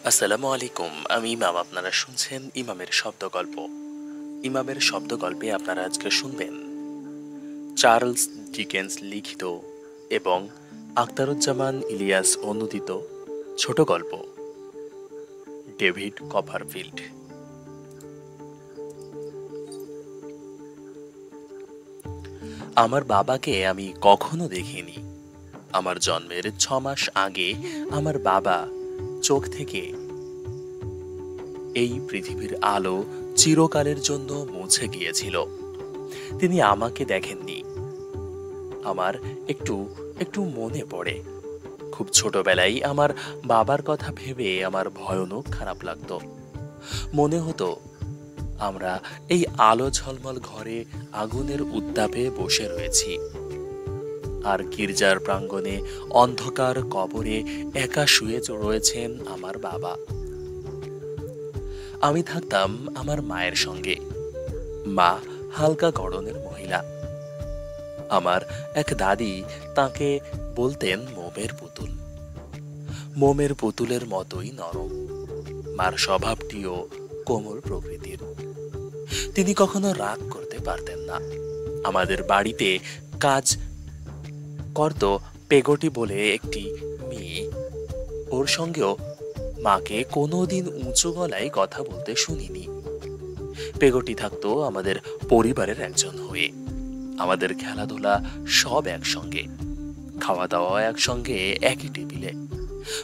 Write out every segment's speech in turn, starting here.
আসসালামু আলাইকুম। আমি ইমাম। আপনারা শুনছেন ইমামের শব্দগল্প। ইমামের শব্দগল্পে আপনারা আজকে শুনবেন চার্লস ডিকেন্স লিখিত এবং আখতারুজ্জামান ইলিয়াস অনূদিত ছোট গল্প ডেভিড কপারফিল্ড। আমার বাবাকে আমি কখনো দেখিনি। আমার জন্মের 6 মাস আগে আমার বাবা চোখ থেকে এই পৃথিবীর আলো চিরকালের জন্য মুছে গিয়েছিল। তিনি আমাকে দেখেননি। আমার একটু একটু মনে পড়ে, খুব ছোটবেলায় আমার বাবার কথা ভেবে আমার ভয়ানক খারাপ লাগতো। মনে হতো আমরা এই আলো ঝলমল ঘরে আগুনের উত্তাপে বসে রয়েছি, আর গির্জার প্রাঙ্গণে অন্ধকার কবরে একা শুয়ে রয়েছেন আমার বাবা। আমি থাকতাম আমার মায়ের সঙ্গে। মা হালকা গড়নের মহিলা। আমার এক দাদি তাকে বলতেন মোমের পুতুল। মোমের পুতুলের মতোই নরম। মার স্বভাবটিও কোমল প্রকৃতির। তিনি কখনো রাগ করতে পারতেন না। আমাদের বাড়িতে কাজ করত পেগটি বলে একটি মেয়ে। ওর সঙ্গেও মাকে কোনোদিন উঁচু গলায় কথা বলতে শুনিনি। পেগটি থাকতো আমাদের পরিবারের একজন হয়ে। আমাদের খেলাধুলা সব একসঙ্গে, খাওয়া দাওয়া একসঙ্গে, একই টেবিলে।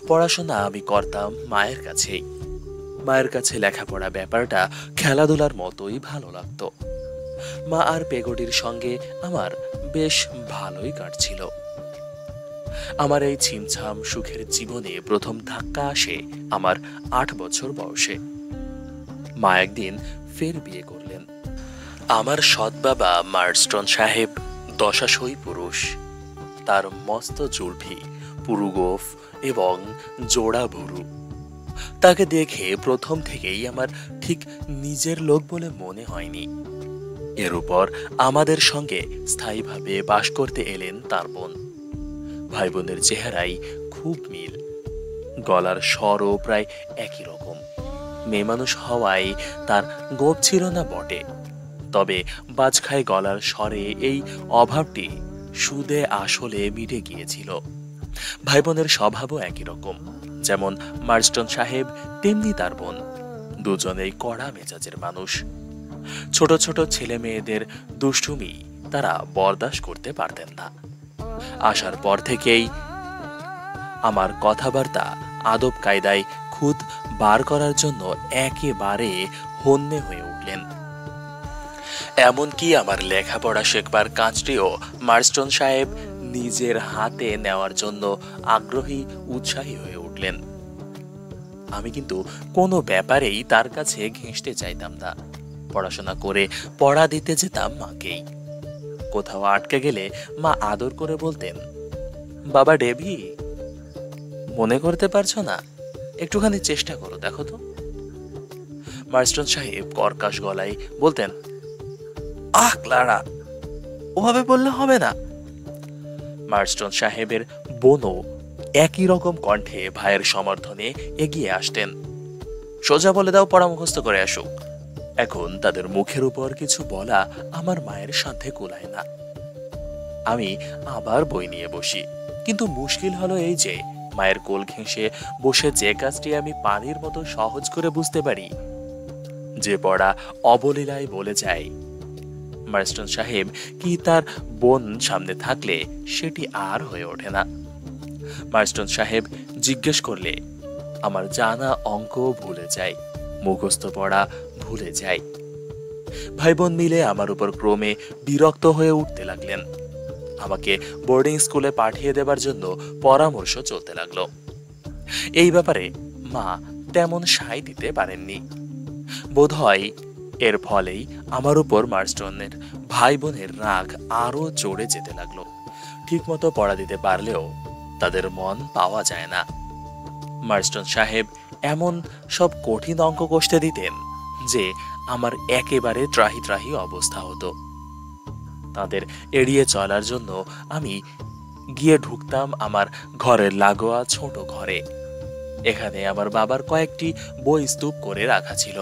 পড়াশোনা আমি করতাম মায়ের কাছেই। মায়ের কাছে লেখাপড়া ব্যাপারটা খেলাধুলার মতোই ভালো লাগতো। মা আর পেগটির সঙ্গে আমার বেশ ভালোই কাটছিল। আমার এই ছিমছাম সুখের জীবনে প্রথম ধাক্কা আসে আমার 8 বছর বয়সে। মা একদিন ফের বিয়ে করলেন। আমার সৎ বাবা মার্স্টন সাহেব দশাশই পুরুষ। তার মস্ত জুলফি, পুরু গোঁফ এবং জোড়া ভুরু। তাকে দেখে প্রথম থেকেই আমার ঠিক নিজের লোক বলে মনে হয়নি। এর উপর আমাদের সঙ্গে স্থায়ীভাবে বাস করতে এলেন তার বোন। ভাই বোনের চেহারাই খুব মিল। গলার স্বরও প্রায় একই রকম। মেয়ে মানুষ হওয়ায় তার গোঁফ ছিল না বটে, তবে বাজখাই গলার স্বরে এই অভাবটি সুদে আসলে মিটে গিয়েছিল। ভাই বোনের স্বভাবও একই রকম। যেমন মার্স্টন সাহেব তেমনি তার বোন। দুজনেই কড়া মেজাজের মানুষ। ছোট ছোট ছেলে মেয়েদের দুষ্টুমি তারা বরদাস্ত করতে পারতেন না। আসার পর থেকেই আমার কথাবার্তা আদব কায়দায় খুদ বার করার জন্য একেবারে হন্যে হয়ে উঠলেন। এমনকি আমার লেখাপড়া শেখবার কাজটিও মার্স্টন সাহেব নিজের হাতে নেওয়ার জন্য আগ্রহী, উৎসাহী হয়ে উঠলেন। আমি কিন্তু কোনো ব্যাপারেই তার কাছে ঘেঁষতে চাইতাম না। পড়াশোনা করে পড়া দিতে যেতাম মাকেই। কোথাও আটকে গেলে মা আদর করে বলতেন, বাবা ডেভি, মনে করতে পারছো না? একটুখানি চেষ্টা করো, দেখো তো। মার্স্টন সাহেব কর্কশ গলায় বলতেন, আহ ক্লারা, ওভাবে বললে হবে না। মার্স্টন সাহেবের বোনও একই রকম কণ্ঠে ভাইয়ের সমর্থনে এগিয়ে আসতেন। সোজা বলে দাও, পড়া মুখস্থ করে আসুক। এখন তাদের মুখের উপর কিছু বলা আমার মায়ের সাথে কুলায় না। আমি আবার বই নিয়ে বসি। কিন্তু মুশকিল হলো এই যে, মায়ের কোল ঘেঁষে বসে যে কাজটি আমি পানির মতো সহজ করে বুঝতে পারি, যে পড়া অবলীলায় বলে যায়, মার্স্টন সাহেব কি তার বোন সামনে থাকলে সেটি আর হয়ে ওঠে না। মার্স্টন সাহেব জিজ্ঞেস করলে আমার জানা অঙ্ক ভুলে যায়, মুখস্থ পড়া ভুলে যায়। ভাই বোন মিলে আমার উপর ক্রমে বিরক্ত হয়ে উঠতে লাগলেন। আমাকে বোর্ডিং স্কুলে পাঠিয়ে দেবার জন্য পরামর্শ চলতে লাগলো। এই ব্যাপারে মা তেমন সায় দিতে পারেননি। বোধহয় এর ফলেই আমার উপর মার্স্টনের ভাই বোনের রাগ আরো জোরে যেতে লাগলো। ঠিকমতো পড়া দিতে পারলেও তাদের মন পাওয়া যায় না। মার্স্টন সাহেব এমন সব কঠিন অঙ্ক কষতে দিতেন যে আমার একেবারে ত্রাহি ত্রাহি অবস্থা হতো। তাদের এড়িয়ে চলার জন্য আমি গিয়ে ঢুকতাম আমার ঘরের লাগোয়া ছোট ঘরে। এখানে আমার বাবার কয়েকটি বই স্তূপ করে রাখা ছিল।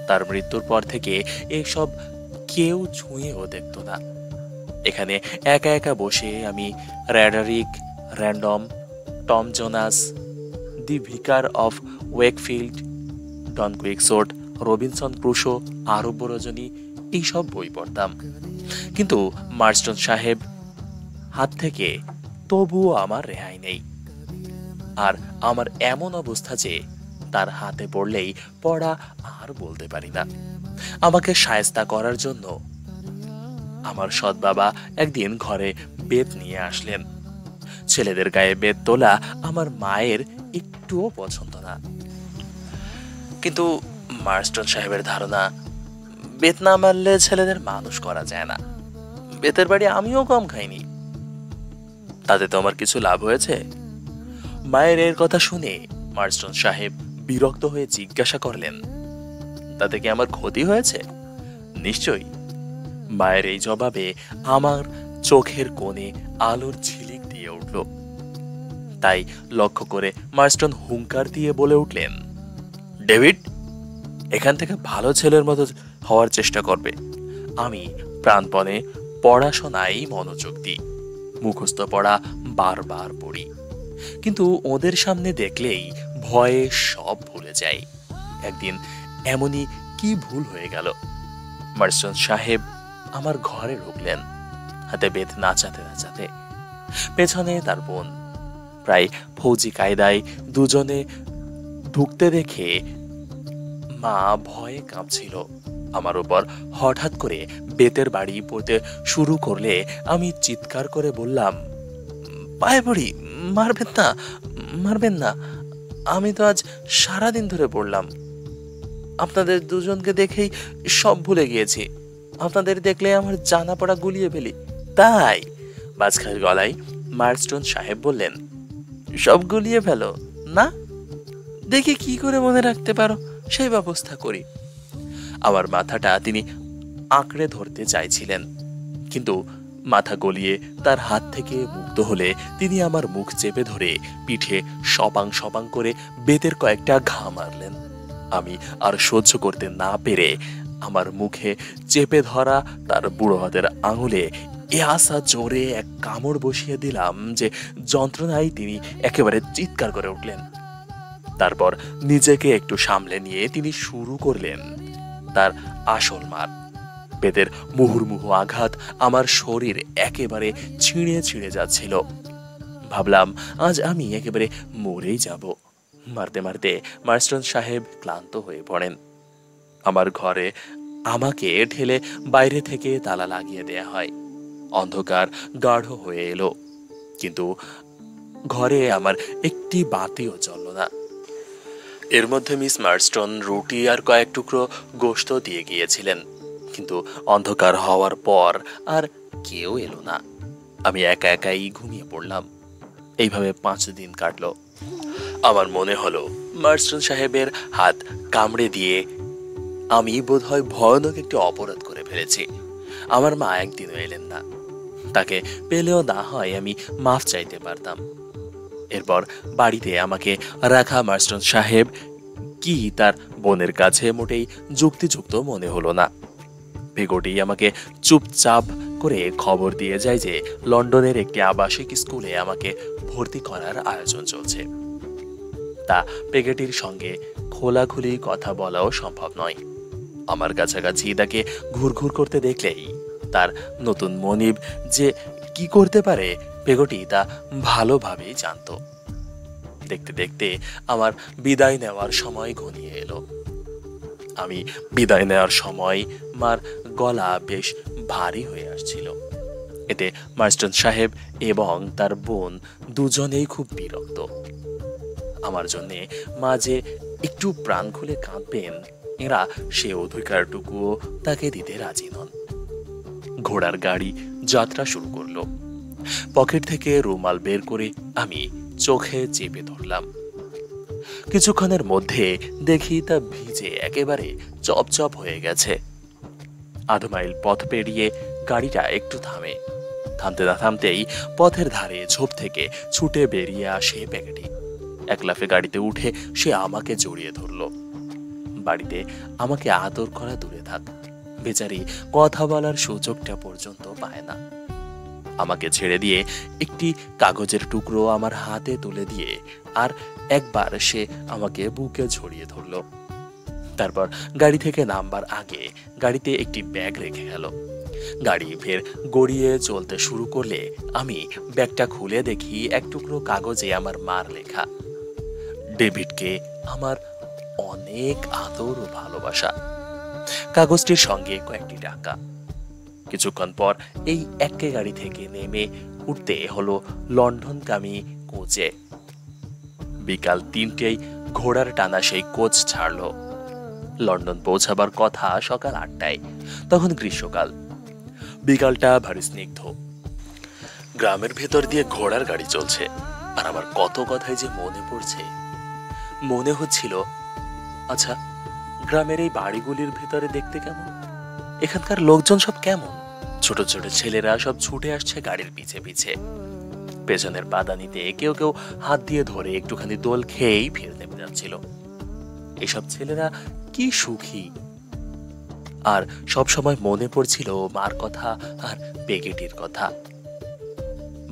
তার মৃত্যুর পর থেকে এসব কেউ ছুঁয়েও দেখত না। এখানে একা একা বসে আমি Roderick Random, Tom Jones, the Vicar of Wakefield, Don Quixote, Robinson Crusoe, আরব রজনী এইসব বই পড়তাম। কিন্তু মার্স্টন সাহেব হাত থেকে তবুও আমার রেহাই নেই। আর আমার এমন অবস্থা যে তার হাতে পড়লেই পড়া আর বলতে পারি না। আমাকে শায়েস্তা করার জন্য আমার সৎ বাবা একদিন ঘরে বেত নিয়ে আসলেন। ছেলেদের গায়ে বেত তোলা আমার মায়ের একটুও পছন্দ না। কিন্তু মার্স্টন সাহেবের ধারণা, বেত না মারলে ছেলেদের মানুষ করা যায় না। বেতের বাড়ি আমিও কম খাইনি। তাতে তো আমার কিছু লাভ হয়েছে? মায়ের এর কথা শুনে মার্স্টন সাহেব বিরক্ত হয়ে জিজ্ঞাসা করলেন, তাতে কি আমার ক্ষতি হয়েছে? নিশ্চয়ই। মায়ের এই জবাবে আমার চোখের কোণে আলোর ঝিলিক দিয়ে উঠল। তাই লক্ষ্য করে মার্স্টন হুঙ্কার দিয়ে বলে উঠলেন, ডেভিড, এখান থেকে ভালো ছেলের মতো হওয়ার চেষ্টা করবে। আমি প্রাণপণে পড়াশোনায় মনোযোগ দিই, মুখস্থ পড়া বারবার পড়ি। কিন্তু ওদের সামনে দেখলেই ভয়ে সব ভুলে যাই। একদিন এমনই কি ভুল হয়ে গেল। মার্স্টন সাহেব আমার ঘরে ঢুকলেন, হাতে বেত নাচাতে নাচাতে। পেছনে তার বোন। প্রায় ফৌজি কায়দায় দুজনে ঢুকতে দেখে মা ভয়ে কাঁপছিল। আমার উপর হঠাৎ করে বেতের বাড়ি পড়তে শুরু করলে আমি চিৎকার করে বললাম, পায়ে পড়ি, মারবেন না, মারবেন না। আমি তো আজ সারাদিন ধরে পড়লাম। আপনাদের দুজনকে দেখেই সব ভুলে গিয়েছি। আপনাদের দেখলে আমার জানা পড়া গুলিয়ে ফেলি। তাই বাজখার গলায় মার্স্টন সাহেব বললেন, সব গুলিয়ে ফেলো না? দেখি কি করে মনে রাখতে পারো, সেই ব্যবস্থা করি। আমার মাথাটা তিনি আঁকড়ে ধরতে চাইছিলেন, কিন্তু মাথা গলিয়ে তার হাত থেকে মুক্ত হলে তিনি আমার মুখ চেপে ধরে পিঠে সপাং সপাং করে বেতের কয়েকটা ঘা মারলেন। আমি আর সহ্য করতে না পেরে আমার মুখে চেপে ধরা তার বুড়ো হাতের আঙুলে এ আসা জোরে এক কামড় বসিয়ে দিলাম যে যন্ত্রণায় তিনি একেবারে চিৎকার করে উঠলেন। তারপর নিজেকে একটু সামলে নিয়ে তিনি শুরু করলেন তার আসল মার। বেতের মুহুর্মুহু আঘাত আমার শরীর একেবারে ছিঁড়ে ছিঁড়ে যাচ্ছিল। ভাবলাম আজ আমি একেবারে মরেই যাব। মারতে মারতে মার্স্টন সাহেব ক্লান্ত হয়ে পড়েন। আমার ঘরে আমাকে ঠেলে বাইরে থেকে তালা লাগিয়ে দেয়া হয়। অন্ধকার গাঢ় হয়ে এলো, কিন্তু ঘরে আমার একটি বাতিও জ্বলল না। এর মধ্যে মিস মার্স্টন রুটি আর কয়েক টুকরো গোশত দিয়ে গিয়েছিলেন, কিন্তু অন্ধকার হওয়ার পর আর কেউ এলো না। আমি একা একাই ঘুমিয়ে পড়লাম। এইভাবে 5 দিন কাটলো। আমার মনে হলো মার্স্টন সাহেবের হাত কামড়ে দিয়ে আমি বোধহয় ভয়ানক একটি অপরাধ করে ফেলেছি। আমার মা একদিনও এলেন না। তাকে পেলেও না হয় আমি মাফ চাইতে পারতাম। এরপর বাড়িতে আমাকে রাখা মার্স্টন সাহেব কি তার বোনের কাছে মোটেই যুক্তিযুক্ত মনে হলো না। বেগটি আমাকে চুপচাপ করে খবর দিয়ে যায় যে লন্ডনের একটি আবাসিক স্কুলে আমাকে ভর্তি করার আয়োজন চলছে। তা পেগেটির সঙ্গে খোলাখুলি কথা বলাও সম্ভব নয়। আমার কাছাকাছি তাকে ঘুরঘুর করতে দেখলেই তার নতুন মনিব যে কি করতে পারে পেগটি তা ভালোভাবেই জানত। দেখতে দেখতে আমার বিদায় নেওয়ার সময় ঘনিয়ে এলো। আমি বিদায় নেওয়ার সময় মার গলা বেশ ভারী হয়ে আসছিল। এতে মার্স্টন সাহেব এবং তার বোন দুজনেই খুব বিরক্ত। আমার জন্যে মা যে একটু প্রাণ খুলে কাঁদবেন এরা সে অধিকারটুকুও তাকে দিতে রাজি নন। ঘোড়ার গাড়ি যাত্রা শুরু করলো। পকেট থেকে রুমাল বের করে আমি চোখে চেপে ধরলাম। কিছুক্ষণের মধ্যে দেখি তা ভিজে একেবারে চপচপ হয়ে গেছে। আধ মাইল পথ পেরিয়ে গাড়িটা একটু থামে। থামতে না থামতেই পথের ধারে ঝোপ থেকে ছুটে বেরিয়ে আসে পেগেটি। এক লাফে গাড়িতে উঠে সে আমাকে জড়িয়ে ধরল। বাড়িতে আমাকে আদর করা দূরে থাক, বেচারি কথা বলার সুযোগটা পর্যন্ত পায় না। আমাকে ছেড়ে দিয়ে একটি কাগজের টুকরো আমার হাতে তুলে দিয়ে আর একবার সে আমাকে বুকে জড়িয়ে ধরল। তারপর গাড়ি থেকে নামবার আগে গাড়িতে একটি ব্যাগ রেখে গেল। গাড়ি ফের গড়িয়ে চলতে শুরু করলে আমি ব্যাগটা খুলে দেখি এক টুকরো কাগজে আমার মার লেখা, ডেভিডকে আমার অনেক আদর ও ভালোবাসা। কাগজটির সঙ্গে কয়েকটি টাকা। কিছুক্ষণ পর এই একে গাড়ি থেকে নেমে উঠতে হলো লন্ডনগামী কোচে। বিকাল 3টেয় ঘোড়ার টানা সেই কোচ ছাড়ল। লন্ডন পৌঁছাবার কথা সকাল 8টায়। তখন গ্রীষ্মকাল, বিকালটা ভারী স্নিগ্ধ। গ্রামের ভেতর দিয়ে ঘোড়ার গাড়ি চলছে, আর আমার কত কথাই যে মনে পড়ছে। মনে হচ্ছিল, আচ্ছা, গ্রামের এই বাড়িগুলির ভেতরে দেখতে কেমন, এখানকার লোকজন সব কেমন। ছোট ছোট ছেলেরা সব ছুটে আসছে গাড়ির পিছে পিছে। পেছনের পাদানিতে কেউ কেউ হাত দিয়ে ধরে একটুখানি দোল খেয়েই ফিরে নেমে যাচ্ছিল। এসব ছেলেরা কি সুখী। আর সব সময় মনে পড়ছিল মার কথা আর পেগেটির কথা।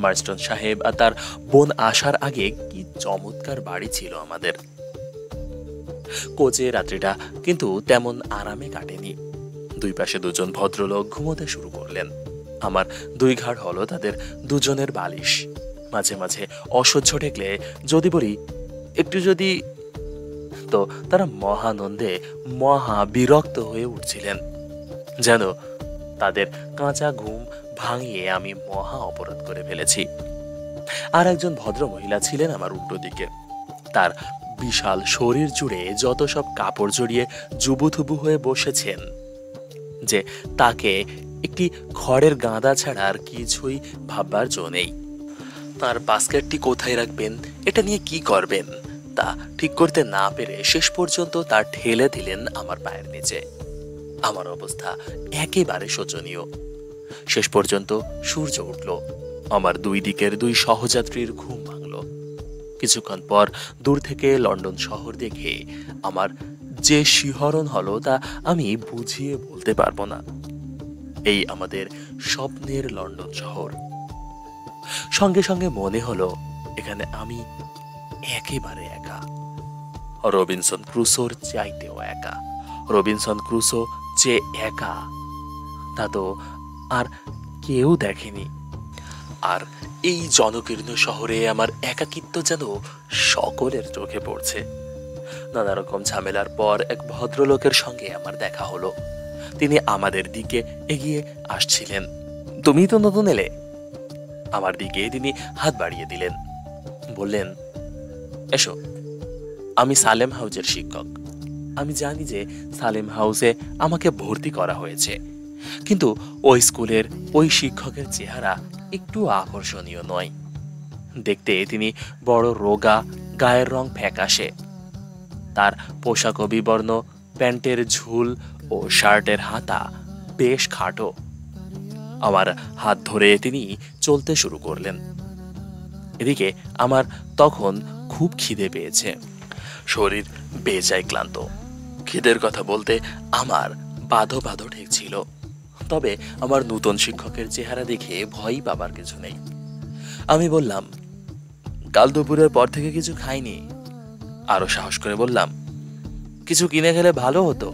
মার্স্টন সাহেব আর তার বোন আসার আগে কি চমৎকার বাড়ি ছিল আমাদের। কোচে রাত্রিটা কিন্তু তেমন আরামে কাটেনি। দুই পাশে দুজন ভদ্রলোক ঘুমোতে শুরু করলেন। আমার দুই ঘাড় হলো তাদের দুজনের বালিশ। মাঝে মাঝে অসহ্য ঠেকলে যদি বলি একটু যদি, তো তারা মহানন্দে মহা বিরক্ত হয়ে উঠছিলেন, যেন তাদের কাঁচা ঘুম ভাঙিয়ে আমি মহা অপরাধ করে ফেলেছি। আর একজন ভদ্র মহিলা ছিলেন আমার উল্টো দিকে। তার বিশাল শরীর জুড়ে যত সব কাপড় জড়িয়ে জুবুথুবু হয়ে বসেছেন যে তাকে একটি খড়ের গাদা ছাড়া আর কিছুই ভাববার জো নেই। তার বাস্কেটটি কোথায় রাখবেন, এটা নিয়ে কি করবেন তা ঠিক করতে না পেরে শেষ পর্যন্ত তা ঠেলে দিলেন আমার পায়ের নিচে। আমার অবস্থা একেবারে শোচনীয়। শেষ পর্যন্ত সূর্য উঠল। আমার দুই দিকের দুই সহযাত্রীর ঘুম ভাঙল। কিছুক্ষণ পর দূর থেকে লন্ডন শহর দেখে আমার যে শিহরণ হলো তা আমি বুঝিয়ে বলতে পারবো না। এই আমাদের স্বপ্নের লন্ডন শহর। সঙ্গে সঙ্গে মনে হলো এখানে আমি একেবারে একা, রবিনসন ক্রুসোর চাইতেও একা। রবিনসন ক্রুসো যে একা তা তো আর কেউ দেখেনি। আর এই জনকীর্ণ শহরে আমার একাকিত্ব যেন সকলের চোখে পড়ছে। নানা রকম ঝামেলার পর এক ভদ্রলোকের সঙ্গে আমার দেখা হলো। তিনি আমাদের দিকে এগিয়ে আসছিলেন। তুমি তো নতুন এলে। আমার দিকে তিনি হাত বাড়িয়ে দিলেন, বললেন, এসো, আমি সালেম হাউজের শিক্ষক। আমি জানি যে সালেম হাউসে আমাকে ভর্তি করা হয়েছে, কিন্তু ওই স্কুলের ওই শিক্ষকের চেহারা একটু আকর্ষণীয় নয়। দেখতে তিনি বড় রোগা, গায়ের রং ফ্যাকাশে। তার পোশাক বিবর্ণ, প্যান্টের ঝুল ও শার্টের হাতা বেশ খাটো। আমার হাত ধরে তিনি চলতে শুরু করলেন। এদিকে আমার তখন খুব খিদে পেয়েছে, শরীর বেজায় ক্লান্ত। খিদের কথা বলতে আমার বাঁধো বাঁধো ঠেকছিল। তবে আমার নূতন শিক্ষকের চেহারা দেখে ভয় পাবার কিছু নেই। আমি বললাম, কাল দুপুরের পর থেকে কিছু খাইনি। আরো সাহস করে বললাম, কিছু কিনে খেলে ভালো হতো।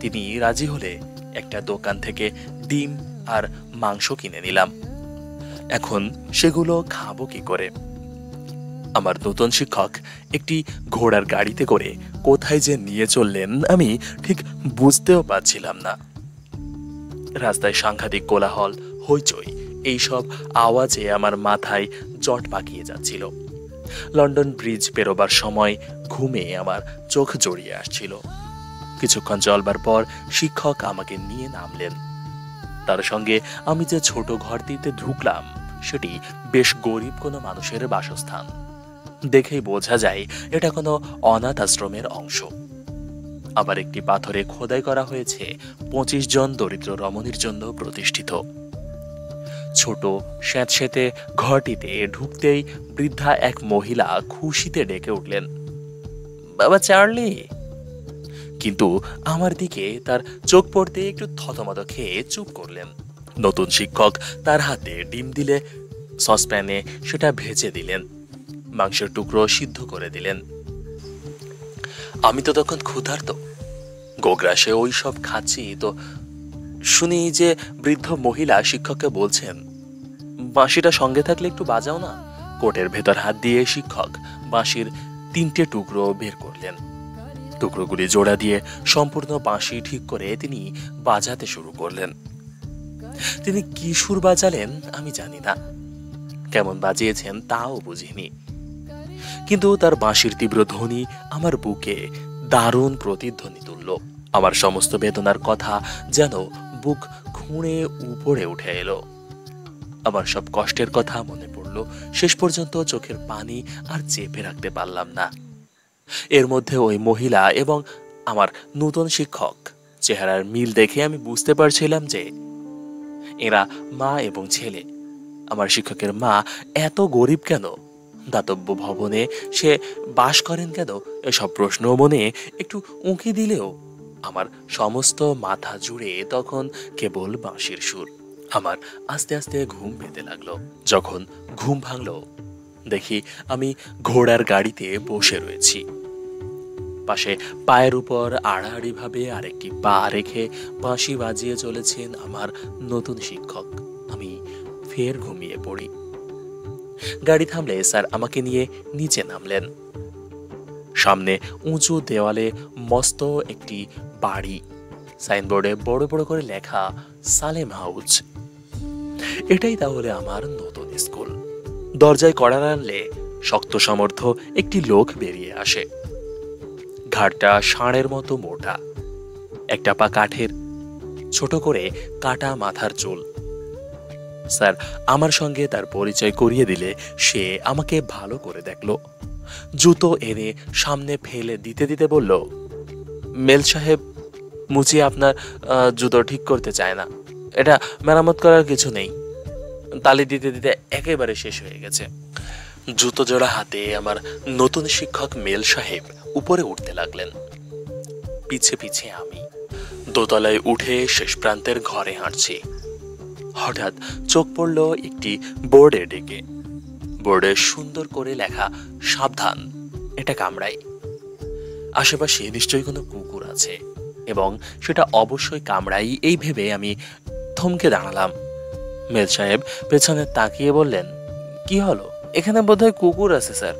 তিনি রাজি হলে একটা দোকান থেকে ডিম আর মাংস কিনে নিলাম। এখন সেগুলো খাবো কি করে? আমার নতুন শিক্ষক একটি ঘোড়ার গাড়িতে করে কোথায় যে নিয়ে চললেন আমি ঠিক বুঝতেও পারছিলাম না। রাস্তায় সাংঘাতিক কোলাহল, হইচই, এইসব আওয়াজে আমার মাথায় জট পাকিয়ে যাচ্ছিল। লন্ডন ব্রিজ পেরোবার সময় ঘুমে আমার চোখ জড়িয়ে আসছিল। কিছুক্ষণ চলবার পর শিক্ষক আমাকে নিয়ে নামলেন। তার সঙ্গে আমি যে ছোট ঘরটিতে ঢুকলাম সেটি বেশ গরিব কোনো মানুষের বাসস্থান। দেখেই বোঝা যায় এটা কোনো অনাথ আশ্রমের অংশ। আবার একটি পাথরে খোদাই করা হয়েছে 25 জন দরিদ্র রমণীর জন্য প্রতিষ্ঠিত। ছোট স্যাঁতসেঁতে ঘরটিতে ঢুকতেই বৃদ্ধা এক মহিলা খুশিতে ডেকে উঠলেন, বাবা চার্লি। কিন্তু আমার দিকে তার চোখ পড়তে একটু থতমত খেয়ে চুপ করলেন। নতুন শিক্ষক তার হাতে ডিম দিলে সসপ্যানে সেটা ভেজে দিলেন, মাংসের টুকরো সিদ্ধ করে দিলেন। আমি তো তখন ক্ষুধার্ত, গোগ্রাসে ওই সব খাচ্ছি, তো শুনি যে বৃদ্ধ মহিলা শিক্ষককে বলছেন, বাঁশিটা সঙ্গে থাকলে একটু বাজাও না। কোটের ভেতর হাত দিয়ে শিক্ষক বাঁশির 3টে টুকরো বের করলেন। টুকরোগুলি জোড়া দিয়ে সম্পূর্ণ বাঁশি ঠিক করে তিনি বাজাতে শুরু করলেন। তিনি কি সুর বাজালেন আমি জানি না, কেমন বাজিয়েছেন তাও বুঝিনি, কিন্তু তার বাঁশির তীব্র ধ্বনি আমার বুকে দারুণ প্রতিধ্বনি তুলল। আমার সমস্ত বেদনার কথা যেন বুক খুঁড়ে উপরে উঠে এলো। আমার সব কষ্টের কথা মনে পড়ল। শেষ পর্যন্ত চোখের পানি আর চেপে রাখতে পারলাম না। এর মধ্যে ওই মহিলা এবং আমার নতুন শিক্ষক চেহারার মিল দেখে আমি বুঝতে পারছিলাম যে এরা মা এবং ছেলে। আমার শিক্ষকের মা এত গরিব কেন, দাতব্য ভবনে সে বাস করেন কেন, এসব প্রশ্ন মনে একটু উঁকি দিলেও আমার সমস্ত মাথা জুড়ে তখন কেবল বাঁশির সুর। আমার আস্তে আস্তে ঘুম পেতে লাগলো। যখন ঘুম ভাঙলো দেখি আমি ঘোড়ার গাড়িতে বসে রয়েছি। পাশে পায়ের উপর আড়াআড়ি ভাবে আরেকটি পা রেখে বাঁশি বাজিয়ে চলেছেন আমার নতুন শিক্ষক। আমি ফের ঘুমিয়ে পড়ি। গাড়ি থামলে স্যার আমাকে নিয়ে নিচে নামলেন। সামনে উঁচু দেওয়ালে মস্ত একটি বাড়ি, সাইনবোর্ডে বড় বড় করে লেখা সালেম হাউস। এটাই তাহলে আমার নতুন স্কুল। দরজায় কড়া নাড়লে শক্ত সমর্থ একটি লোক বেরিয়ে আসে। ঘাড়টা ষাঁড়ের মতো মোটা, একটা পা কাঠের, ছোট করে কাটা মাথার চুল। স্যার আমার সঙ্গে তার পরিচয় করিয়ে দিলে সে আমাকে ভালো করে দেখল। জুতো এনে সামনে ফেলে দিতে দিতে বলল, মেল সাহেব, মুচি আপনার জুতো ঠিক করতে চায় না, এটা মেরামত করার কিছু নেই। তালি দিতে দিতে একেবারে শেষ হয়ে গেছে। জুতো জোড়া হাতে আমার নতুন শিক্ষক মেল সাহেব উপরে উঠতে লাগলেন, পিছে পিছে আমি দোতলায় উঠে শেষ প্রান্তের ঘরে হাঁটছি। হঠাৎ চোখ পড়ল একটি বোর্ডে ডেকে। বোর্ডে সুন্দর করে লেখা, সাবধান, এটা কামড়ায়। আশেপাশে নিশ্চয়ই কোনো কুকুর আছে এবং সেটা অবশ্যই কামড়াই, এই ভেবে আমি থমকে দাঁড়ালাম। মেল সাহেব পেছনে তাকিয়ে বললেন, কি হলো? এখানে বোধহয় কুকুর আছে স্যার।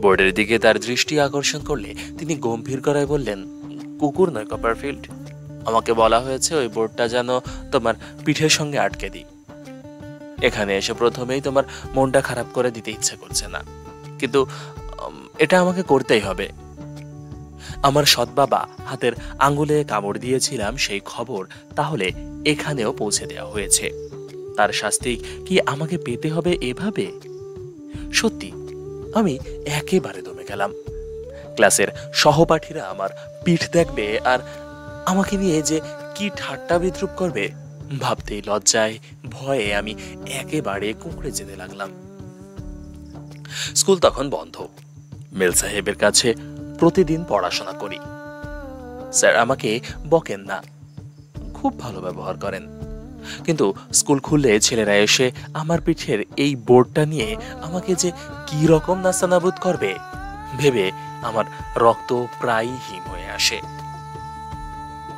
বোর্ডের দিকে তার দৃষ্টি আকর্ষণ করলে তিনি গম্ভীর গলায় বললেন, কুকুর নয় কপারফিল্ড, আমাকে বলা হয়েছে ওই বোর্ডটা যেন তোমার পিঠের সঙ্গে আটকে দিই। এখানে এসে প্রথমেই তোমার মনটা খারাপ করে দিতে ইচ্ছে করছে না, কিন্তু এটা আমাকে করতেই হবে। আমার সৎ বাবা হাতের আঙ্গুলে কামড় দিয়েছিলাম সেই খবর তাহলে এখানেও পৌঁছে দেওয়া হয়েছে। তার শাস্তি কি আমাকে পেতে হবে এভাবে? সত্যি আমি একেবারে দমে গেলাম। ক্লাসের সহপাঠীরা আমার পিঠ দেখবে আর আমাকে নিয়ে যে কি ঠাট্টা বিদ্রুপ করবে ভাবতেই লজ্জায় ভয়ে আমি একেবারে কুঁকড়ে যেতে লাগলাম। স্কুল তখন বন্ধ। মেল সাহেবের কাছে প্রতিদিন পড়াশোনা করি। স্যার আমাকে বকেন না, খুব ভালো ব্যবহার করেন, কিন্তু স্কুল খুললে ছেলেরা এসে আমার পিঠের এই বোর্ডটা নিয়ে আমাকে যে কি রকম নাস্তানাবুদ করবে ভেবে আমার রক্ত প্রায় হিম হয়ে আসে।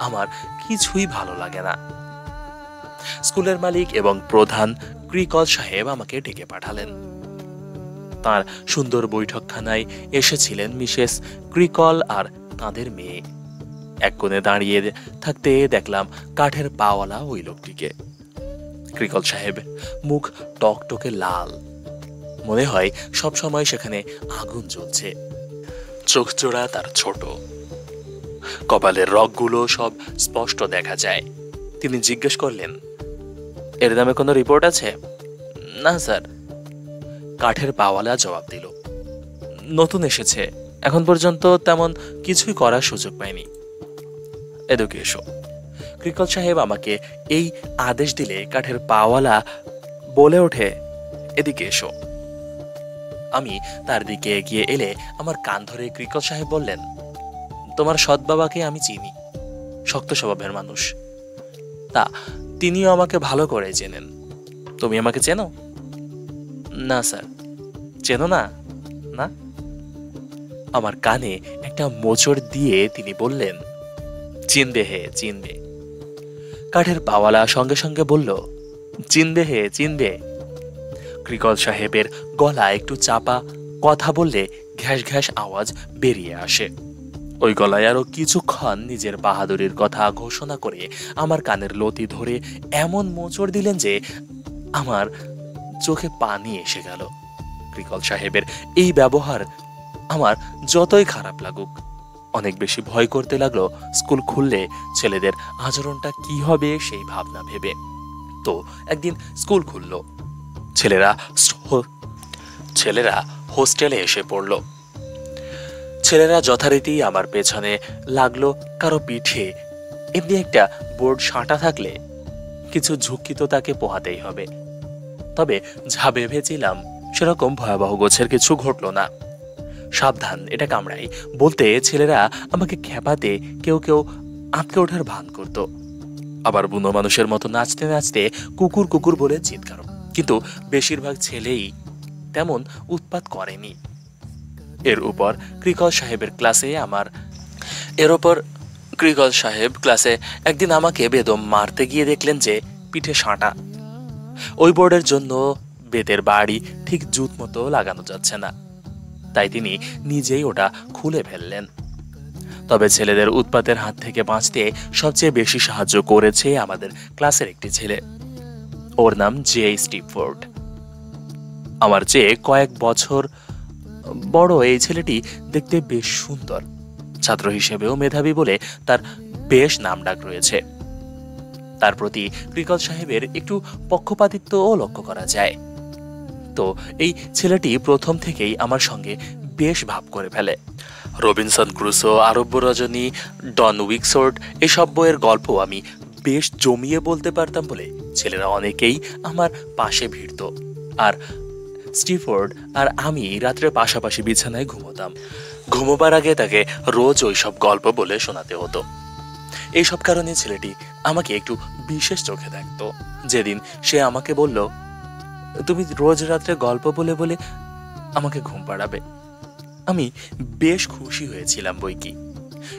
আমার কিছুই ভালো লাগে না। স্কুলের মালিক এবং প্রধান ক্রিকল সাহেব আমাকে ডেকে পাঠালেন। তার সুন্দর বৈঠকখানায় এসেছিলেন মিসেস ক্রিকল আর তাদের মেয়ে। এক কোণে দাঁড়িয়ে থাকতে দেখলাম কাঠের পাওয়ালা ওই লোকটিকে। ক্রিকল সাহেব মুখ টকটকে লাল, মনে হয় সব সময় সেখানে আগুন জ্বলছে। চোখ জোড়া তার ছোট, কপালের রগগুলো সব স্পষ্ট দেখা যায়। তিনি জিজ্ঞেস করলেন, এর নামে কোনো রিপোর্ট আছে? না স্যার, কাঠের পাওয়ালা জবাব দিল। নতুন এসেছে, এখন পর্যন্ত তেমন কিছুই করার সুযোগ পায়নি। এদিকে এসো। ক্রিকল সাহেব আমাকে এই আদেশ দিলে কাঠের পাওয়ালা বলে ওঠে, এদিকে এসো। আমি তার দিকে এগিয়ে এলে আমার কান ধরে ক্রিকল সাহেব বললেন, তোমার সৎ বাবাকে আমি চিনি, শক্ত স্বভাবের মানুষ। তা তিনিও আমাকে ভালো করে চেনেন। তুমি আমাকে চেনো? না স্যার। চেনো না? না। আমার কানে একটা মোচড় দিয়ে তিনি বললেন, চিনবে হে, চিনবে। কাঠের পাওয়ালা সঙ্গে সঙ্গে বলল, চিনবে হে, চিনবে। ক্রিকল সাহেবের গলা একটু চাপা, কথা বললে ঘ্যাস ঘ্যাস আওয়াজ বেরিয়ে আসে। ওই গলায় আরো কিছুক্ষণ নিজের বাহাদুরির কথা ঘোষণা করে আমার কানের লতি ধরে এমন মোচড় দিলেন যে আমার চোখে পানি এসে গেল। ক্রিকল সাহেবের এই ব্যবহার আমার যতই খারাপ লাগুক, অনেক বেশি ভয় করতে লাগলো স্কুল খুললে ছেলেদের আচরণটা কি হবে সেই ভাবনা ভেবে। তো একদিন স্কুল খুলল, ছেলেরা হোস্টেলে এসে পড়ল। ছেলেরা যথারীতি আমার পেছনে লাগলো। কারো পিঠে এমনি একটা বোর্ড সাঁটা থাকলে কিছু ঝুঁকি তো তাকে পোহাতেই হবে। তবে যা ভেবেছিলাম সেরকম ভয়াবহ গোছের কিছু ঘটল না। সাবধান, এটা কামড়াই বলতে ছেলেরা আমাকে খেপাতে কেউ কেউ আঁতকে ওঠার ভান করত, আবার বুনো মানুষের মতো নাচতে নাচতে কুকুর কুকুর বলে চিৎকার। কিন্তু বেশিরভাগ ছেলেই তেমন উৎপাত করেনি। এর উপর ক্রিকল সাহেব ক্লাসে একদিন আমাকে বেদম মারতে গিয়ে দেখলেন যে পিঠে সাঁটা। ওই বোর্ডের জন্য বেতের বাড়ি ঠিক জুত মতো লাগানো যাচ্ছে না, তাই তিনি নিজেই ওটা খুলে ফেললেন। তবে ছেলেদের উৎপাতের হাত থেকে বাঁচতে সবচেয়ে বেশি সাহায্য করেছে আমাদের ক্লাসের একটি ছেলে। ওর নাম জে স্টিফোর্ড। আমার চেয়ে কয়েক বছর বড় এই ছেলেটি দেখতে বেশ সুন্দর, ছাত্র হিসেবেও মেধাবী বলে তার বেশ নামডাক রয়েছে। তার প্রতি ক্রিকল সাহেবের একটু পক্ষপাতিত্বও লক্ষ্য করা যায়। তো এই ছেলেটি প্রথম থেকেই আমার সঙ্গে বেশ ভাব করে ফেলে। রবিনসন ক্রুসো, আরব্য রজনী, ডন উইকসোর্ড এসব বইয়ের গল্প আমি বেশ জমিয়ে বলতে পারতাম বলে ছেলেরা অনেকেই আমার পাশে ভিড়ত। আর স্টিফোর্ড আর আমি রাত্রে পাশাপাশি বিছানায় ঘুমোতাম। ঘুমোবার আগে তাকে রোজ ওই সব গল্প বলে শোনাতে হতো। এইসব কারণে ছেলেটি আমাকে একটু বিশেষ চোখে দেখত। যেদিন সে আমাকে বলল, তুমি রোজ রাত্রে গল্প বলে বলে আমাকে ঘুম পাড়াবে, আমি বেশ খুশি হয়েছিলাম বই কি।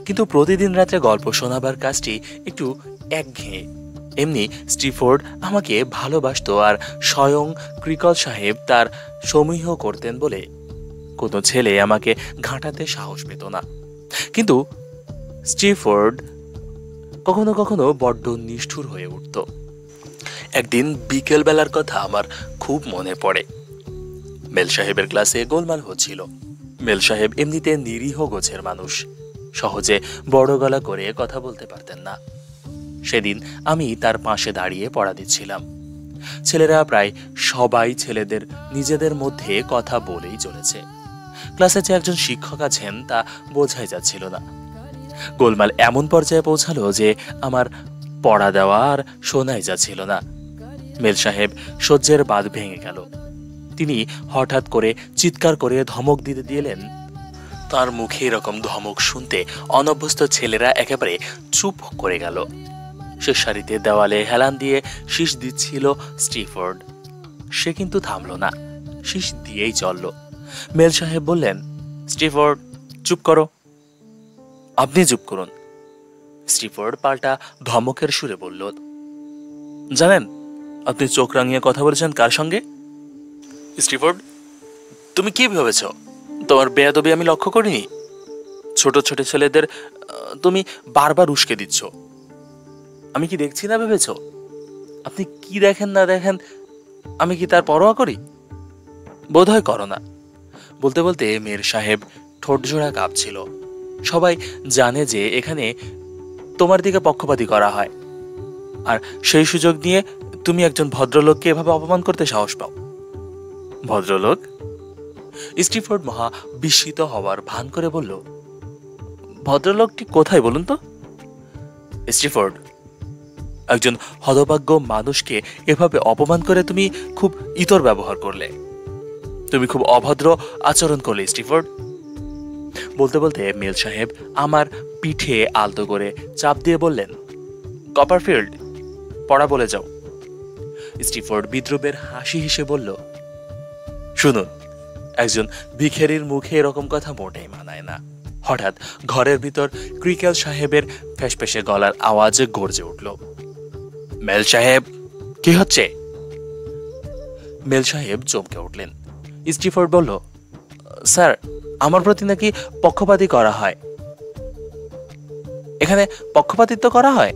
কিন্তু প্রতিদিন রাত্রে গল্প শোনাবার কাজটি একটু একঘেয়ে। এমনি স্টিফোর্ড আমাকে ভালোবাসত, আর স্বয়ং ক্রিকল সাহেব তার সমীহ করতেন বলে কোনো ছেলে আমাকে ঘাঁটাতে সাহস পেত না। কিন্তু স্টিফোর্ড কখনো কখনো বড্ড নিষ্ঠুর হয়ে উঠত। একদিন বিকেল বেলার কথা আমার খুব মনে পড়ে। মেল সাহেবের ক্লাসে গোলমাল হচ্ছিল। মেল সাহেব এমনিতে নিরীহ গোছের মানুষ, সহজে বড় গলা করে কথা বলতে পারতেন না। সেদিন আমি তার পাশে দাঁড়িয়ে পড়া দিচ্ছিলাম। ছেলেরা প্রায় সবাই ছেলেদের নিজেদের মধ্যে কথা বলেই চলেছে। ক্লাসে যে একজন শিক্ষক আছেন তা বোঝাই যাচ্ছিল না। গোলমাল এমন পর্যায়ে পৌঁছালো যে আমার পড়া দেওয়া আর শোনাই যাচ্ছিল না। মেল সাহেব সহ্যের বাঁধ ভেঙে গেল। তিনি হঠাৎ করে চিৎকার করে ধমক দিতে দিলেন। তার মুখে এরকম ধমক শুনতে অনভ্যস্ত ছেলেরা একেবারে চুপ করে গেল। শেষ সারিতে দেওয়ালে হেলান দিয়ে শীষ দিচ্ছিল স্টিফোর্ড। সে কিন্তু থামল না, শীষ দিয়েই চলল। মেল সাহেব বললেন, স্টিফোর্ড চুপ করো। আপনি চুপ করুন। স্টিফোর্ড পাল্টা ধমকের সুরে বলল, জানেন আপনি চোখ রাঙিয়ে কথা বলেছেন কার সঙ্গে? স্টিফোর্ড, তুমি কি ভেবেছ তোমার বেয়াদবি আমি লক্ষ্য করিনি? ছোট ছোট ছেলেদের তুমি বারবার উস্কে দিচ্ছ। আমি কি দেখছি না ভেবেছ? আপনি কি দেখেন না দেখেন আমি কি তার পরোয়া করি? বোধহয় করো না। বলতে বলতে মেয়ের সাহেব ঠোঁট জোড়া কাঁপছিল। সবাই জানে যে এখানে তোমার দিকে পক্ষপাতী করা হয়, আর সেই সুযোগ নিয়ে তুমি একজন ভদ্রলোককে এভাবে অপমান করতে সাহস পাও। ভদ্রলোক? স্টিফোর্ড মহা বিস্মিত হওয়ার ভান করে বলল, ভদ্রলোকটি কোথায় বলুন তো? স্টিফোর্ড, একজন হতভাগ্য মানুষকে এভাবে অপমান করে তুমি খুব ইতর ব্যবহার করলে। তুমি খুব অভদ্র আচরণ করলে স্টিফোর্ড। বলতে বলতে মিল সাহেব আমার পিঠে আলতো করে চাপ দিয়ে বললেন, কপারফিল্ড, পড়া বলে যাও। স্টিফোর্ড বিদ্রুপের হাসি হেসে বলল, শুনুন, একজন ভিখারির মুখে এরকম কথা মোটেই মানায় না। হঠাৎ ঘরের ভিতর ক্রিকেল সাহেবের ফ্যাসফ্যাসে গলার আওয়াজে গর্জে উঠল, মেল সাহেব, কি হচ্ছে? মেল সাহেব চমকে উঠলেন। স্টিফোর্ড বলল, স্যার, আমার প্রতি নাকি পক্ষপাতী করা হয়। এখানে পক্ষপাতিত্ব করা হয়?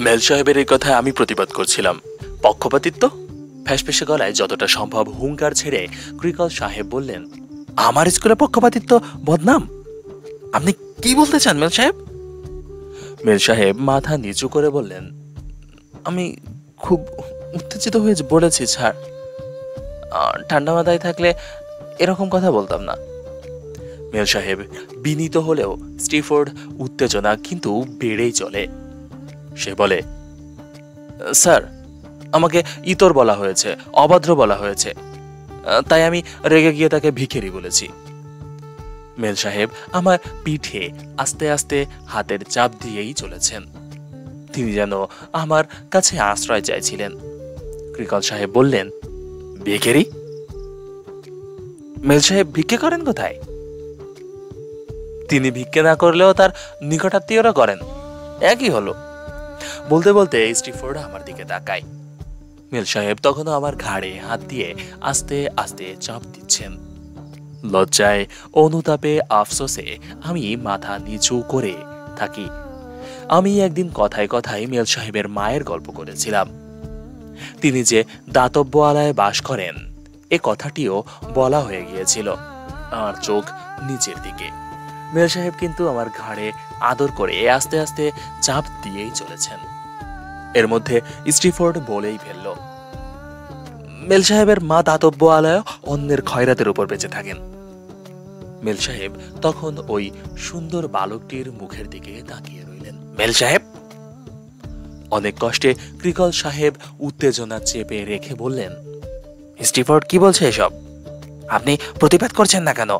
মেল সাহেবের এই কথায় আমি প্রতিবাদ করছিলাম। পক্ষপাতিত্ব? ফ্যাসফ্যাসে গলায় যতটা সম্ভব হুঙ্কার ছেড়ে ক্রিকেল সাহেব বললেন, আমার স্কুলে পক্ষপাতিত্ব বদনাম? আপনি কি বলতে চান মেল সাহেব? মেল সাহেব মাথা নিচু করে বললেন, আমি খুব উত্তেজিত হয়ে বলেছি স্যার। ঠান্ডা মাথায় থাকলে এরকম কথা বলতাম না। মেল সাহেব বিনীত হলেও স্টিফোর্ড উত্তেজনা কিন্তু বেড়েই চলে। সে বলে, স্যার, আমাকে ইতর বলা হয়েছে, অভদ্র বলা হয়েছে, তাই আমি রেগে গিয়ে তাকে ভিখারি বলেছি। মেল সাহেব আমার পিঠে আস্তে আস্তে হাতের চাপ দিয়েই চলেছেন। তিনি যেন আমার কাছে আশ্রয় চাইছিলেন। ক্রিকেল সাহেব বললেন, ভিখারি? মেল সাহেব ভিক্ষে করেন কোথায়? তিনি ভিক্ষে না করলেও তার নিকটাত্মীয়রা করেন, একই হলো। বলতে বলতে স্টিফোর্ড আমার দিকে তাকায়। মেল সাহেব তখনও আমার ঘাড়ে হাত দিয়ে আস্তে আস্তে চাপ দিচ্ছেন। লজ্জায়, অনুতাপে, আফসোসে আমি মাথা নিচু করে থাকি। আমি একদিন কথায় কথায় মেল সাহেবের মায়ের গল্প করেছিলাম। তিনি যে দাতব্য আলায় বাস করেন এ কথাটিও বলা হয়ে গিয়েছিল। আমার চোখ নিচের দিকে। মেল সাহেব কিন্তু আমার ঘাড়ে আদর করে আস্তে আস্তে চাপ দিয়েই চলেছেন। এর মধ্যে স্টিফোর্ড বলেই ফেলল, মেল সাহেবের মা দাতব্য আলায় অন্যের খয়রাতের উপর বেঁচে থাকেন। মেল সাহেব তখন ওই সুন্দর বালকটির মুখের দিকে তাকিয়ে রইলেন। মেল সাহেব? অনেক কষ্টে ক্রিকেল সাহেব উত্তেজনা চেপে রেখে বললেন, স্টিফোর্ড কি বলছে এসব? আপনি প্রতিবাদ করছেন না কেন?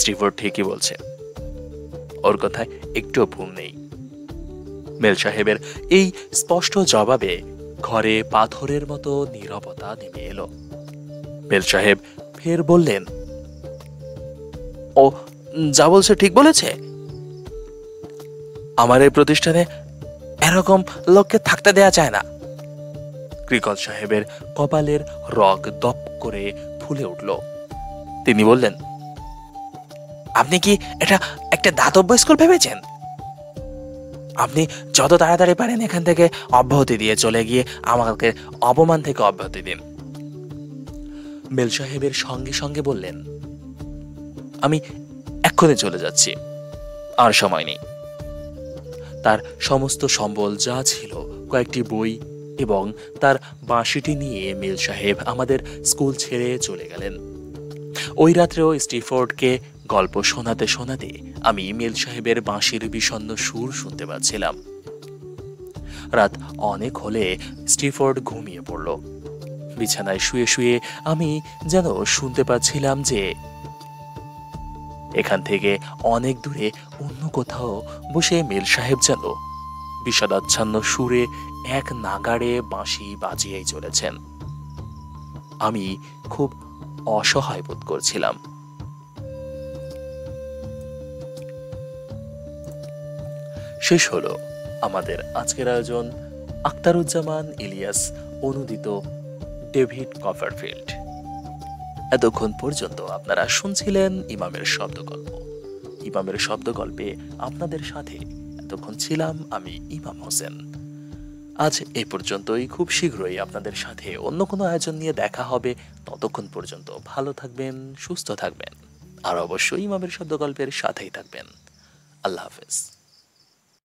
স্টিফোর্ড ঠিকই বলছে, ওর কথায় একটু ভুল নেই। মেল সাহেবের এই স্পষ্ট জবাবে ঘরে পাথরের মতো নীরবতা নেমে এলো। মেল সাহেব ফের বললেন, ও যা বলছে ঠিক বলেছে। আমার এই প্রতিষ্ঠানে এরকম লোককে থাকতে দেয়া যায় না। ক্রিকেল সাহেবের কপালের রগ দপ করে ফুলে উঠল। তিনি বললেন, আপনি কি এটা একটা দাতব্য স্কুল ভেবেছেন? আপনি যত তাড়াতাড়ি পারেন এখান থেকে অব্যাহতি দিয়ে চলে গিয়ে আমাকে অপমান থেকে অব্যাহতি দিন। মেল সাহেবের সঙ্গে সঙ্গে বললেন, আমি এক্ষুনি চলে যাচ্ছি, আর সময় নেই। তার সমস্ত সম্বল যা ছিল, কয়েকটি বই এবং তার বাঁশিটি নিয়ে মেল সাহেব আমাদের স্কুল ছেড়ে চলে গেলেন। ওই রাত্রেও স্টিফোর্ডকে গল্প শোনাতে শোনাতে আমি মেল সাহেবের বাঁশির বিষণ্ণ সুর শুনতে পাচ্ছিলাম। রাত অনেক হলে স্টিফোর্ড ঘুমিয়ে পড়ল। বিছানায় শুয়ে শুয়ে আমি যেন শুনতে পাচ্ছিলাম যে এখান থেকে অনেক দূরে অন্য কোথাও বসে মেল সাহেব যেন বিষাদাচ্ছন্ন সুরে এক নাগাড়ে বাঁশি বাজিয়েই চলেছেন। আমি খুব অসহায় বোধ করছিলাম। শেষ হলো আমাদের আজকের আয়োজন। আখতারুজ্জামান ইলিয়াস অনুদিত ডেভিড কপারফিল্ড। এতক্ষণ পর্যন্ত আপনারা শুনছিলেন ইমামের শব্দগল্প। ইমামের শব্দগল্পে আপনাদের সাথে এতক্ষণ ছিলাম আমি ইমাম হোসেন। আজ এ পর্যন্তই। খুব শীঘ্রই আপনাদের সাথে অন্য কোনো আয়োজন নিয়ে দেখা হবে। ততক্ষণ পর্যন্ত ভালো থাকবেন, সুস্থ থাকবেন, আর অবশ্যই ইমামের শব্দগল্পের সাথেই থাকবেন। আল্লাহ হাফেজ।